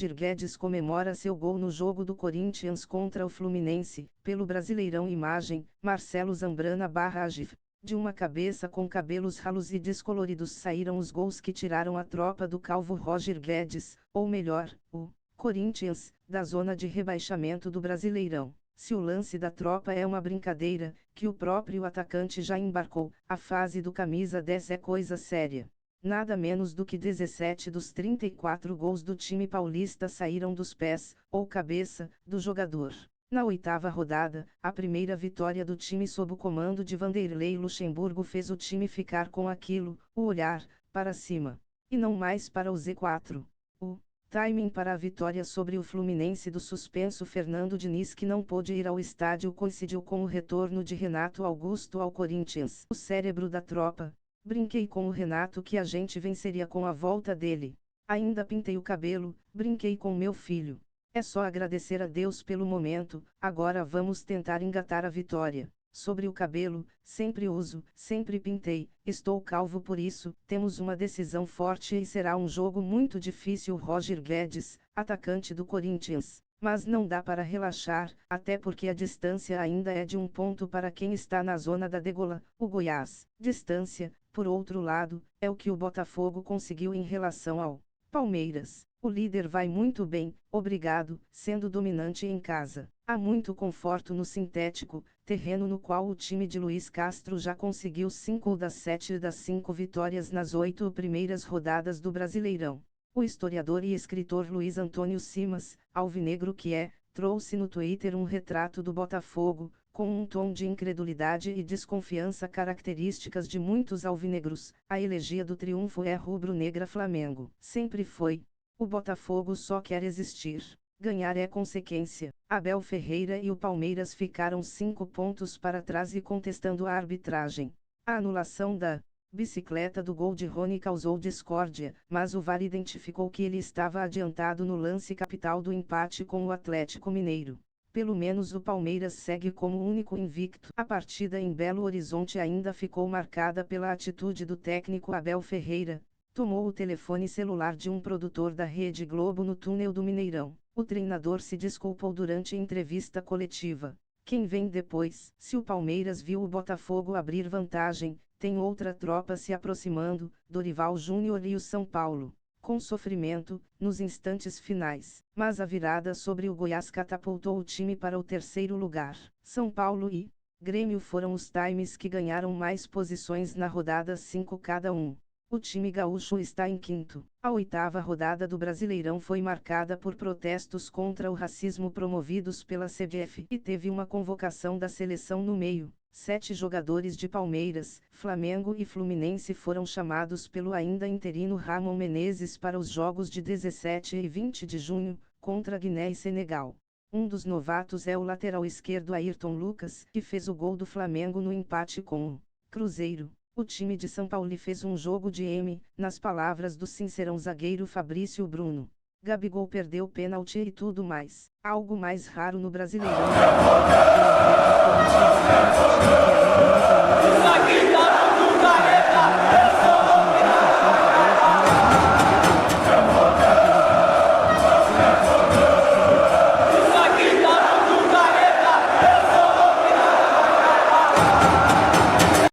Roger Guedes comemora seu gol no jogo do Corinthians contra o Fluminense. Pelo Brasileirão. Imagem, Marcelo Zambrana/Agif. De uma cabeça com cabelos ralos e descoloridos saíram os gols que tiraram a tropa do calvo Roger Guedes, ou melhor, o Corinthians, da zona de rebaixamento do Brasileirão. Se o lance da tropa é uma brincadeira, que o próprio atacante já embarcou, a fase do camisa 10 é coisa séria. Nada menos do que 17 dos 34 gols do time paulista saíram dos pés, ou cabeça, do jogador. Na 8ª rodada, a primeira vitória do time sob o comando de Vanderlei Luxemburgo fez o time ficar com aquilo, o olhar, para cima. E não mais para o Z4. O timing para a vitória sobre o Fluminense do suspenso Fernando Diniz, que não pôde ir ao estádio, coincidiu com o retorno de Renato Augusto ao Corinthians. O cérebro da tropa. Brinquei com o Renato que a gente venceria com a volta dele. Ainda pintei o cabelo, brinquei com meu filho. É só agradecer a Deus pelo momento, agora vamos tentar engatar a vitória. Sobre o cabelo, sempre uso, sempre pintei, estou calvo por isso, temos uma decisão forte e será um jogo muito difícil. Roger Guedes, atacante do Corinthians. Mas não dá para relaxar, até porque a distância ainda é de 1 ponto para quem está na zona da degola, o Goiás. Distância, por outro lado, é o que o Botafogo conseguiu em relação ao Palmeiras. O líder vai muito bem, obrigado, sendo dominante em casa. Há muito conforto no sintético, terreno no qual o time de Luiz Castro já conseguiu 5 das 7 das 5 vitórias nas 8 primeiras rodadas do Brasileirão. O historiador e escritor Luiz Antônio Simas, alvinegro que é, trouxe no Twitter um retrato do Botafogo, com um tom de incredulidade e desconfiança características de muitos alvinegros. A elegia do triunfo é rubro-negra Flamengo. Sempre foi. O Botafogo só quer existir. Ganhar é consequência. Abel Ferreira e o Palmeiras ficaram 5 pontos para trás e contestando a arbitragem. A anulação da bicicleta do gol de Rony causou discórdia, mas o VAR identificou que ele estava adiantado no lance capital do empate com o Atlético Mineiro. Pelo menos o Palmeiras segue como único invicto. A partida em Belo Horizonte ainda ficou marcada pela atitude do técnico Abel Ferreira. Tomou o telefone celular de um produtor da Rede Globo no túnel do Mineirão. O treinador se desculpou durante entrevista coletiva. Quem vem depois? Se o Palmeiras viu o Botafogo abrir vantagem, tem outra tropa se aproximando, Dorival Júnior e o São Paulo. Com sofrimento, nos instantes finais. Mas a virada sobre o Goiás catapultou o time para o 3º lugar. São Paulo e Grêmio foram os times que ganharam mais posições na rodada 5 cada um. O time gaúcho está em 5º. A 8ª rodada do Brasileirão foi marcada por protestos contra o racismo promovidos pela CBF e teve uma convocação da seleção no meio. 7 jogadores de Palmeiras, Flamengo e Fluminense foram chamados pelo ainda interino Ramon Menezes para os jogos de 17 e 20 de junho, contra Guiné e Senegal. Um dos novatos é o lateral esquerdo Ayrton Lucas, que fez o gol do Flamengo no empate com o Cruzeiro. O time de São Paulo fez um jogo de M, nas palavras do sincerão zagueiro Fabrício Bruno. Gabigol perdeu pênalti e tudo mais. Algo mais raro no Brasileirão.